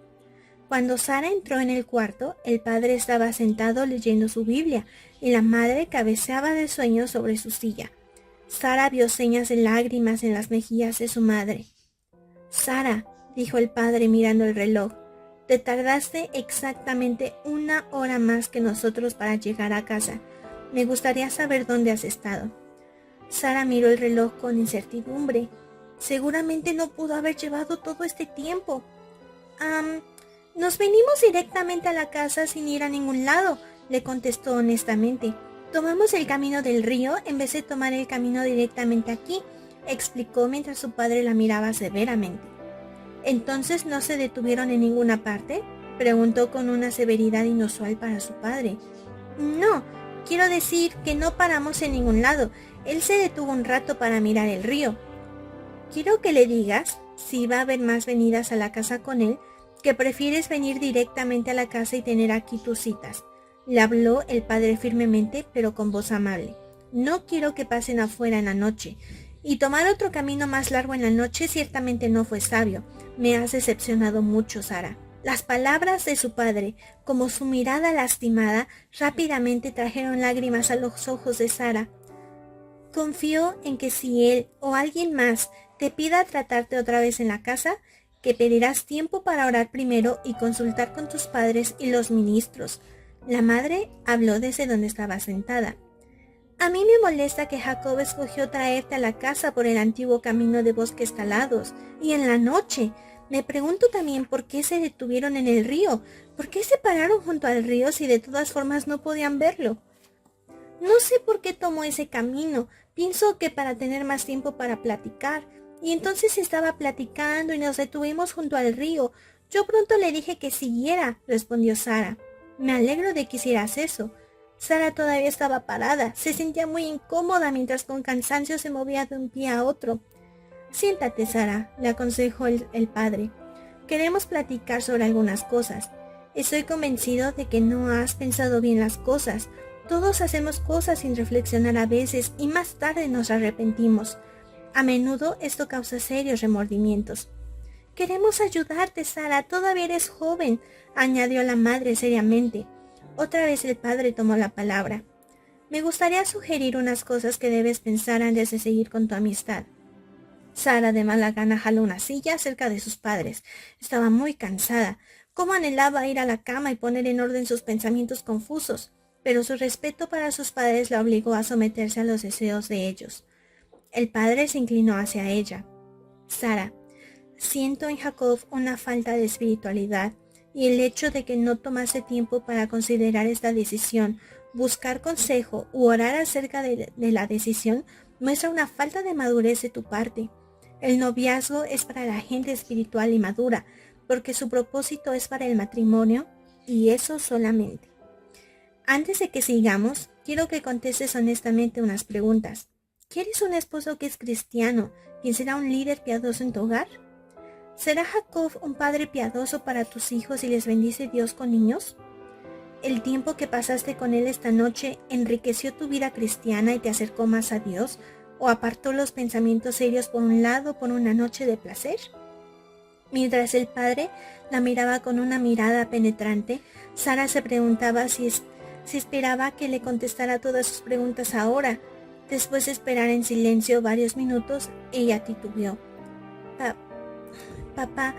Cuando Sara entró en el cuarto, el padre estaba sentado leyendo su Biblia y la madre cabeceaba de sueño sobre su silla. Sara vio señas de lágrimas en las mejillas de su madre. «Sara», dijo el padre mirando el reloj, «te tardaste exactamente 1 hora más que nosotros para llegar a casa. Me gustaría saber dónde has estado». Sara miró el reloj con incertidumbre. Seguramente no pudo haber llevado todo este tiempo. Nos venimos directamente a la casa sin ir a ningún lado, le contestó honestamente. Tomamos el camino del río en vez de tomar el camino directamente aquí, explicó mientras su padre la miraba severamente. ¿Entonces no se detuvieron en ninguna parte?, preguntó con una severidad inusual para su padre. No, quiero decir que no paramos en ningún lado. Él se detuvo un rato para mirar el río. Quiero que le digas, si va a haber más venidas a la casa con él, que prefieres venir directamente a la casa y tener aquí tus citas. Le habló el padre firmemente, pero con voz amable. No quiero que pasen afuera en la noche. Y tomar otro camino más largo en la noche ciertamente no fue sabio. Me has decepcionado mucho, Sara. Las palabras de su padre, como su mirada lastimada, rápidamente trajeron lágrimas a los ojos de Sara. Confío en que si él o alguien más te pida tratarte otra vez en la casa, que pedirás tiempo para orar primero y consultar con tus padres y los ministros. La madre habló desde donde estaba sentada. A mí me molesta que Jacob escogió traerte a la casa por el antiguo camino de bosques talados y en la noche. Me pregunto también por qué se detuvieron en el río. ¿Por qué se pararon junto al río si de todas formas no podían verlo? No sé por qué tomó ese camino. Pienso que para tener más tiempo para platicar. Y entonces estaba platicando y nos detuvimos junto al río. Yo pronto le dije que siguiera, respondió Sara. Me alegro de que hicieras eso. Sara todavía estaba parada. Se sentía muy incómoda mientras con cansancio se movía de un pie a otro. Siéntate, Sara, le aconsejó el padre. Queremos platicar sobre algunas cosas. Estoy convencido de que no has pensado bien las cosas. Todos hacemos cosas sin reflexionar a veces y más tarde nos arrepentimos. A menudo esto causa serios remordimientos. Queremos ayudarte, Sara, todavía eres joven, añadió la madre seriamente. Otra vez el padre tomó la palabra. Me gustaría sugerir unas cosas que debes pensar antes de seguir con tu amistad. Sara de mala gana jaló una silla cerca de sus padres. Estaba muy cansada. Cómo anhelaba ir a la cama y poner en orden sus pensamientos confusos, pero su respeto para sus padres la obligó a someterse a los deseos de ellos. El padre se inclinó hacia ella. Sara, siento en Jacob una falta de espiritualidad y el hecho de que no tomase tiempo para considerar esta decisión, buscar consejo u orar acerca de la decisión muestra una falta de madurez de tu parte. El noviazgo es para la gente espiritual y madura, porque su propósito es para el matrimonio y eso solamente. Antes de que sigamos, quiero que contestes honestamente unas preguntas. ¿Quieres un esposo que es cristiano, quien será un líder piadoso en tu hogar? ¿Será Jacob un padre piadoso para tus hijos y les bendice Dios con niños? ¿El tiempo que pasaste con él esta noche enriqueció tu vida cristiana y te acercó más a Dios? ¿O apartó los pensamientos serios por un lado por una noche de placer? Mientras el padre la miraba con una mirada penetrante, Sara se preguntaba si esperaba que le contestara todas sus preguntas ahora. Después de esperar en silencio varios minutos, ella titubeó. Papá,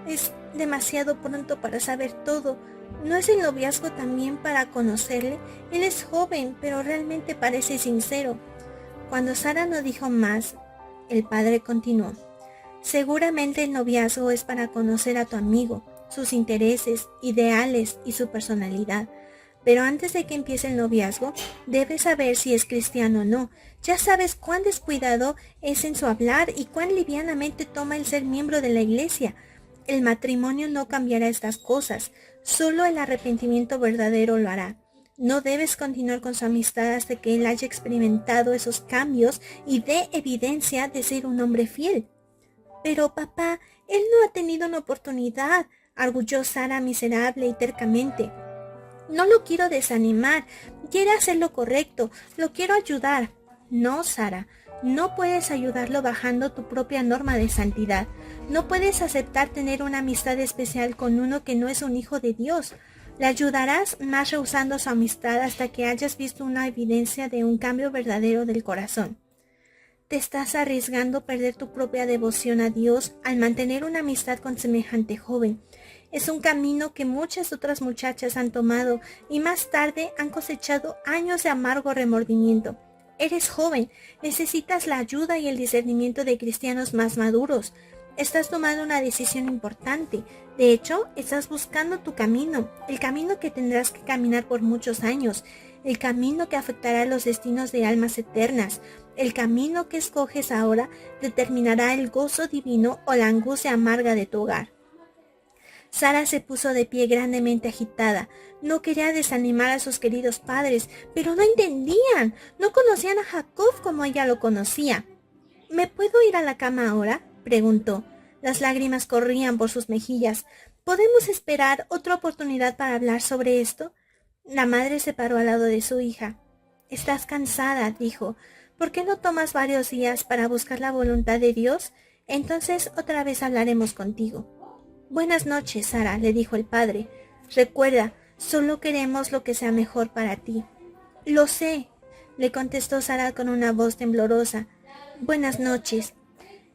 es demasiado pronto para saber todo. ¿No es el noviazgo también para conocerle? Él es joven, pero realmente parece sincero. Cuando Sara no dijo más, el padre continuó. Seguramente el noviazgo es para conocer a tu amigo, sus intereses, ideales y su personalidad. Pero antes de que empiece el noviazgo, debes saber si es cristiano o no. Ya sabes cuán descuidado es en su hablar y cuán livianamente toma el ser miembro de la iglesia. El matrimonio no cambiará estas cosas, solo el arrepentimiento verdadero lo hará. No debes continuar con su amistad hasta que él haya experimentado esos cambios y dé evidencia de ser un hombre fiel. Pero papá, él no ha tenido una oportunidad, arguyó Sara miserable y tercamente. No lo quiero desanimar, quiere hacer lo correcto, lo quiero ayudar. No, Sara, No puedes ayudarlo bajando tu propia norma de santidad. No puedes aceptar tener una amistad especial con uno que no es un hijo de Dios. Le ayudarás más rehusando su amistad hasta que hayas visto una evidencia de un cambio verdadero del corazón. Te estás arriesgando a perder tu propia devoción a Dios al mantener una amistad con semejante joven. Es un camino que muchas otras muchachas han tomado y más tarde han cosechado años de amargo remordimiento. Eres joven, necesitas la ayuda y el discernimiento de cristianos más maduros. Estás tomando una decisión importante. De hecho, estás buscando tu camino, el camino que tendrás que caminar por muchos años, el camino que afectará los destinos de almas eternas. El camino que escoges ahora determinará el gozo divino o la angustia amarga de tu hogar. Sara se puso de pie grandemente agitada. No quería desanimar a sus queridos padres, pero no entendían. No conocían a Jacob como ella lo conocía. ¿Me puedo ir a la cama ahora?, preguntó. Las lágrimas corrían por sus mejillas. ¿Podemos esperar otra oportunidad para hablar sobre esto? La madre se paró al lado de su hija. Estás cansada, dijo. ¿Por qué no tomas varios días para buscar la voluntad de Dios? Entonces otra vez hablaremos contigo. Buenas noches, Sara, le dijo el padre. Recuerda, solo queremos lo que sea mejor para ti. Lo sé, le contestó Sara con una voz temblorosa. Buenas noches.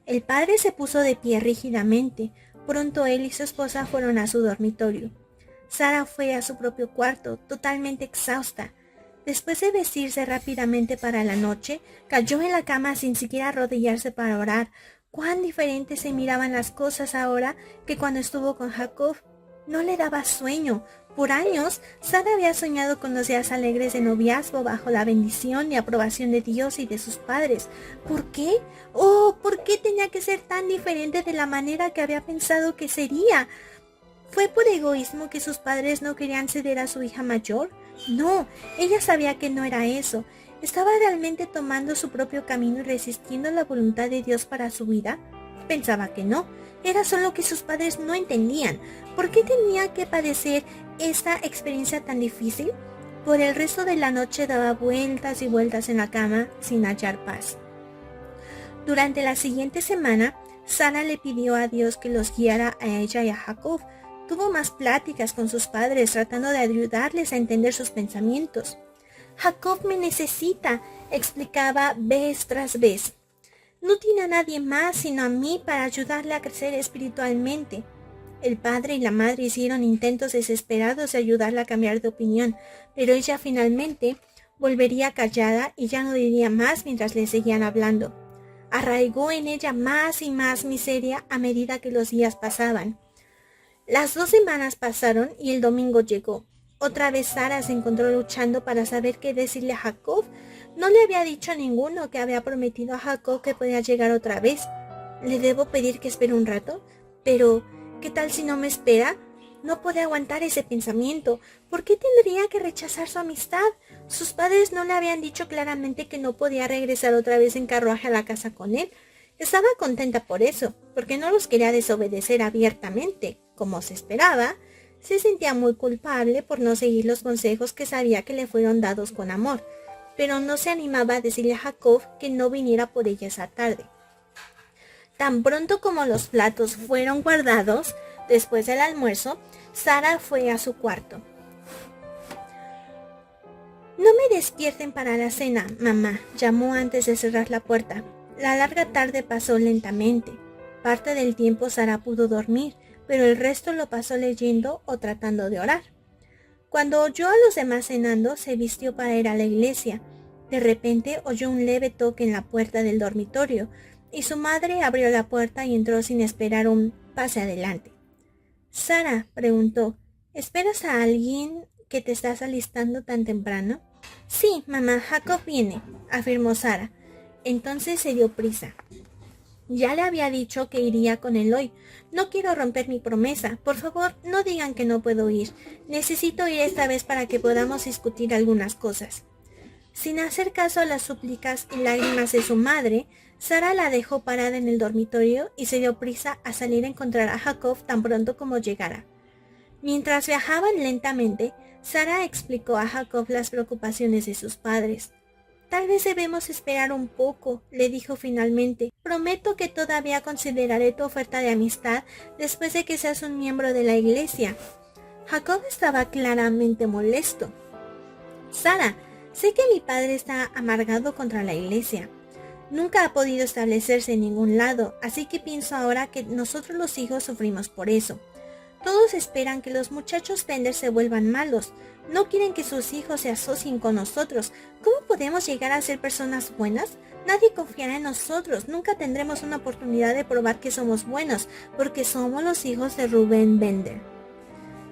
El padre se puso de pie rígidamente. Pronto él y su esposa fueron a su dormitorio. Sara fue a su propio cuarto, totalmente exhausta. Después de vestirse rápidamente para la noche, cayó en la cama sin siquiera arrodillarse para orar. Cuán diferentes se miraban las cosas ahora que cuando estuvo con Jacob. No le daba sueño. Por años, Sara había soñado con los días alegres de noviazgo bajo la bendición y aprobación de Dios y de sus padres. ¿Por qué? Oh, ¿por qué tenía que ser tan diferente de la manera que había pensado que sería? ¿Fue por egoísmo que sus padres no querían ceder a su hija mayor? No, ella sabía que no era eso. ¿Estaba realmente tomando su propio camino y resistiendo la voluntad de Dios para su vida? Pensaba que no. Era solo que sus padres no entendían. ¿Por qué tenía que padecer esta experiencia tan difícil? Por el resto de la noche daba vueltas y vueltas en la cama sin hallar paz. Durante la siguiente semana, Sara le pidió a Dios que los guiara a ella y a Jacob. Tuvo más pláticas con sus padres tratando de ayudarles a entender sus pensamientos. Jacob me necesita, explicaba vez tras vez. No tiene a nadie más sino a mí para ayudarle a crecer espiritualmente. El padre y la madre hicieron intentos desesperados de ayudarla a cambiar de opinión, pero ella finalmente volvería callada y ya no diría más mientras le seguían hablando. Arraigó en ella más y más miseria a medida que los días pasaban. Las 2 semanas pasaron y el domingo llegó. Otra vez Sara se encontró luchando para saber qué decirle a Jacob. No le había dicho a ninguno que había prometido a Jacob que podía llegar otra vez. ¿Le debo pedir que espere un rato? Pero, ¿qué tal si no me espera? No puede aguantar ese pensamiento. ¿Por qué tendría que rechazar su amistad? Sus padres no le habían dicho claramente que no podía regresar otra vez en carruaje a la casa con él. Estaba contenta por eso, porque no los quería desobedecer abiertamente, como se esperaba. Se sentía muy culpable por no seguir los consejos que sabía que le fueron dados con amor, pero no se animaba a decirle a Jacob que no viniera por ella esa tarde. Tan pronto como los platos fueron guardados, después del almuerzo, Sara fue a su cuarto. No me despierten para la cena, mamá, llamó antes de cerrar la puerta. La larga tarde pasó lentamente. Parte del tiempo Sara pudo dormir, pero el resto lo pasó leyendo o tratando de orar. Cuando oyó a los demás cenando, se vistió para ir a la iglesia. De repente oyó un leve toque en la puerta del dormitorio, y su madre abrió la puerta y entró sin esperar un pase adelante. Sara, preguntó, ¿esperas a alguien que te estás alistando tan temprano? Sí, mamá, Jacob viene, afirmó Sara. Entonces se dio prisa. Ya le había dicho que iría con él hoy. No quiero romper mi promesa. Por favor, no digan que no puedo ir. Necesito ir esta vez para que podamos discutir algunas cosas. Sin hacer caso a las súplicas y lágrimas de su madre, Sara la dejó parada en el dormitorio y se dio prisa a salir a encontrar a Jacob tan pronto como llegara. Mientras viajaban lentamente, Sara explicó a Jacob las preocupaciones de sus padres. Tal vez debemos esperar un poco, le dijo finalmente. Prometo que todavía consideraré tu oferta de amistad después de que seas un miembro de la iglesia. Jacob estaba claramente molesto. Sara, sé que mi padre está amargado contra la iglesia. Nunca ha podido establecerse en ningún lado, así que pienso ahora que nosotros los hijos sufrimos por eso. Todos esperan que los muchachos Bender se vuelvan malos. No quieren que sus hijos se asocien con nosotros. ¿Cómo podemos llegar a ser personas buenas? Nadie confiará en nosotros. Nunca tendremos una oportunidad de probar que somos buenos, porque somos los hijos de Reuben Bender.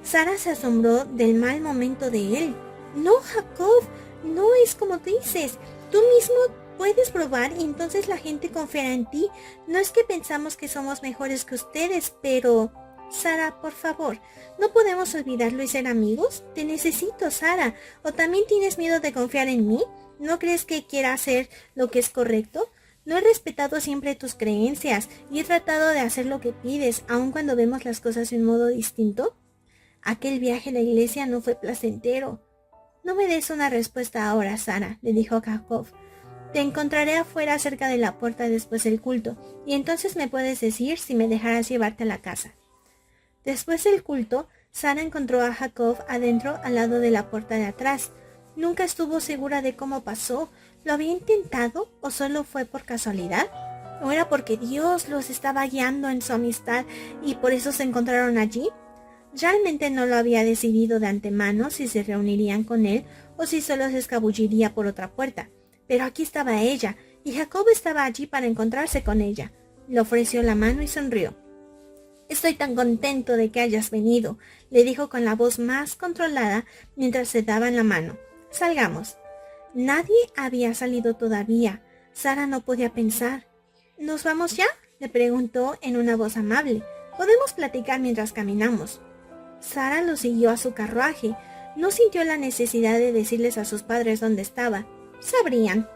Sara se asombró del mal momento de él. No, Jacob, no es como dices. Tú mismo puedes probar y entonces la gente confiará en ti. No es que pensamos que somos mejores que ustedes, pero... Sara, por favor, ¿no podemos olvidarlo y ser amigos? Te necesito, Sara. ¿O también tienes miedo de confiar en mí? ¿No crees que quiera hacer lo que es correcto? No he respetado siempre tus creencias y he tratado de hacer lo que pides, aun cuando vemos las cosas de un modo distinto. Aquel viaje a la iglesia no fue placentero. No me des una respuesta ahora, Sara, le dijo Jacob. Te encontraré afuera cerca de la puerta después del culto, y entonces me puedes decir si me dejarás llevarte a la casa. Después del culto, Sara encontró a Jacob adentro al lado de la puerta de atrás. Nunca estuvo segura de cómo pasó. ¿Lo había intentado o solo fue por casualidad? ¿O era porque Dios los estaba guiando en su amistad y por eso se encontraron allí? Realmente no lo había decidido de antemano si se reunirían con él o si solo se escabulliría por otra puerta. Pero aquí estaba ella, y Jacob estaba allí para encontrarse con ella. Le ofreció la mano y sonrió. Estoy tan contento de que hayas venido, le dijo con la voz más controlada mientras se daban la mano. Salgamos. Nadie había salido todavía. Sara no podía pensar. ¿Nos vamos ya?, le preguntó en una voz amable. Podemos platicar mientras caminamos. Sara lo siguió a su carruaje. No sintió la necesidad de decirles a sus padres dónde estaba. Sabrían.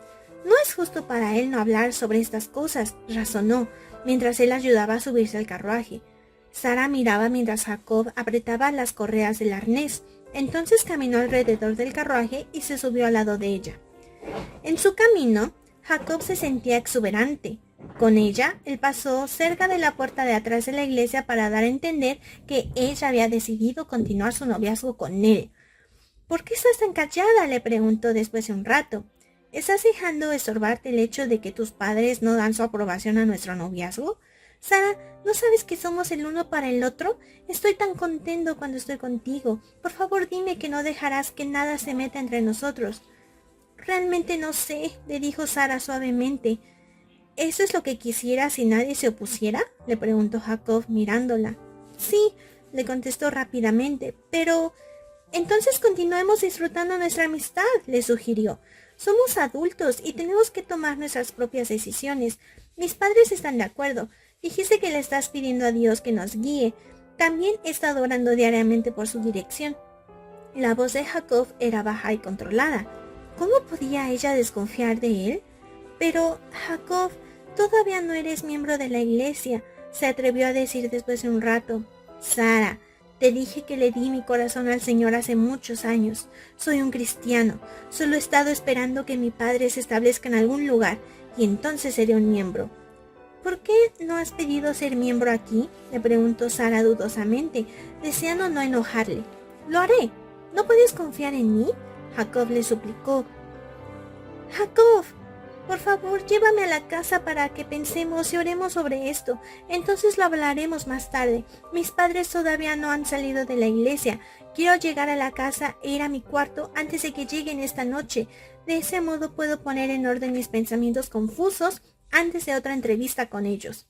No es justo para él no hablar sobre estas cosas, razonó, mientras él ayudaba a subirse al carruaje. Sara miraba mientras Jacob apretaba las correas del arnés. Entonces caminó alrededor del carruaje y se subió al lado de ella. En su camino, Jacob se sentía exuberante. Con ella, él pasó cerca de la puerta de atrás de la iglesia para dar a entender que ella había decidido continuar su noviazgo con él. ¿Por qué estás tan callada?, le preguntó después de un rato. ¿Estás dejando estorbarte el hecho de que tus padres no dan su aprobación a nuestro noviazgo? Sara, ¿no sabes que somos el uno para el otro? Estoy tan contento cuando estoy contigo. Por favor, dime que no dejarás que nada se meta entre nosotros. Realmente no sé, le dijo Sara suavemente. ¿Eso es lo que quisiera si nadie se opusiera?, le preguntó Jacob mirándola. Sí, le contestó rápidamente, pero... Entonces continuemos disfrutando nuestra amistad, le sugirió. Somos adultos y tenemos que tomar nuestras propias decisiones. Mis padres están de acuerdo. Dijiste que le estás pidiendo a Dios que nos guíe. También he estado orando diariamente por su dirección. La voz de Jacob era baja y controlada. ¿Cómo podía ella desconfiar de él? Pero, Jacob, todavía no eres miembro de la iglesia, se atrevió a decir después de un rato. Sara, te dije que le di mi corazón al Señor hace muchos años. Soy un cristiano. Solo he estado esperando que mi padre se establezca en algún lugar y entonces seré un miembro. ¿Por qué no has pedido ser miembro aquí?, le preguntó Sara dudosamente, deseando no enojarle. Lo haré. ¿No puedes confiar en mí?, Jacob le suplicó. Jacob, por favor, llévame a la casa para que pensemos y oremos sobre esto. Entonces lo hablaremos más tarde. Mis padres todavía no han salido de la iglesia. Quiero llegar a la casa e ir a mi cuarto antes de que lleguen esta noche. De ese modo puedo poner en orden mis pensamientos confusos antes de otra entrevista con ellos.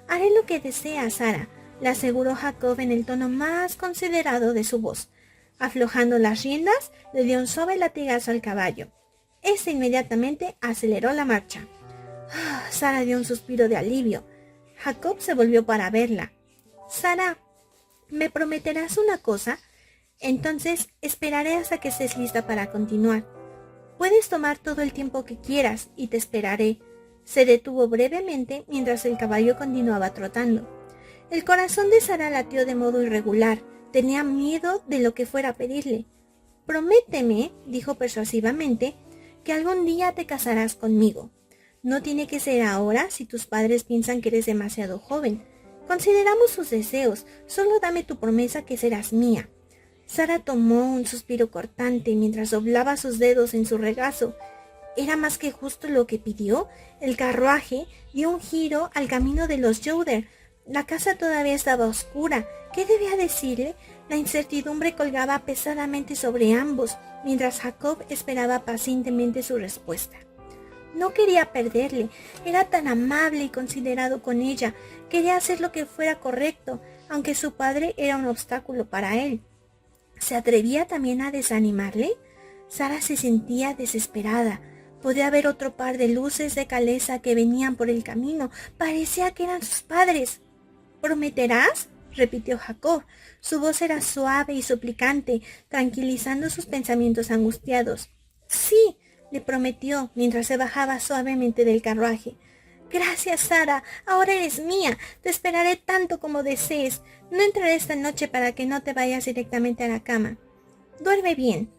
Haré lo que desea, Sara, le aseguró Jacob en el tono más considerado de su voz. Aflojando las riendas, le dio un suave latigazo al caballo. Este inmediatamente aceleró la marcha. Sara dio un suspiro de alivio. Jacob se volvió para verla. Sara, ¿me prometerás una cosa? Entonces esperaré hasta que estés lista para continuar. Puedes tomar todo el tiempo que quieras y te esperaré. Se detuvo brevemente mientras el caballo continuaba trotando. El corazón de Sara latió de modo irregular. Tenía miedo de lo que fuera a pedirle. Prométeme, dijo persuasivamente, que algún día te casarás conmigo. No tiene que ser ahora si tus padres piensan que eres demasiado joven. Consideramos sus deseos, solo dame tu promesa que serás mía. Sara tomó un suspiro cortante mientras doblaba sus dedos en su regazo. ¿Era más que justo lo que pidió? El carruaje dio un giro al camino de los Yoder. La casa todavía estaba oscura. ¿Qué debía decirle? La incertidumbre colgaba pesadamente sobre ambos, mientras Jacob esperaba pacientemente su respuesta. No quería perderle. Era tan amable y considerado con ella. Quería hacer lo que fuera correcto, aunque su padre era un obstáculo para él. ¿Se atrevía también a desanimarle? Sara se sentía desesperada. Podía ver otro par de luces de caleza que venían por el camino. Parecía que eran sus padres. ¿Prometerás?, repitió Jacob. Su voz era suave y suplicante, tranquilizando sus pensamientos angustiados. Sí, le prometió mientras se bajaba suavemente del carruaje. Gracias, Sara. Ahora eres mía. Te esperaré tanto como desees. No entraré esta noche para que no te vayas directamente a la cama. Duerme bien.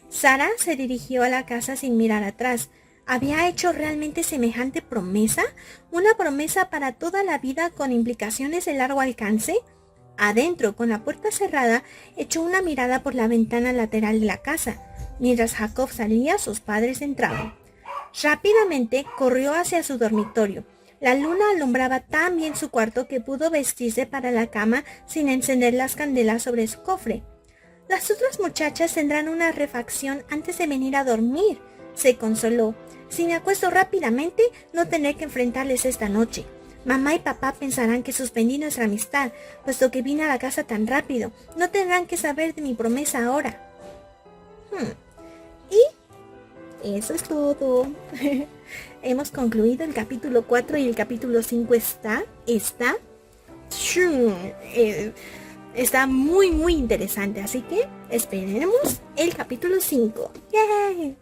Sara se dirigió a la casa sin mirar atrás. ¿Había hecho realmente semejante promesa? ¿Una promesa para toda la vida con implicaciones de largo alcance? Adentro, con la puerta cerrada, echó una mirada por la ventana lateral de la casa. Mientras Jacob salía, sus padres entraban. Rápidamente corrió hacia su dormitorio. La luna alumbraba tan bien su cuarto que pudo vestirse para la cama sin encender las candelas sobre su cofre. Las otras muchachas tendrán una refacción antes de venir a dormir, se consoló. Si me acuesto rápidamente, no tendré que enfrentarles esta noche. Mamá y papá pensarán que suspendí nuestra amistad, puesto que vine a la casa tan rápido. No tendrán que saber de mi promesa ahora. Y eso es todo. Hemos concluido el capítulo 4 y el capítulo 5 está muy interesante, así que esperemos el capítulo 5. ¡Yay!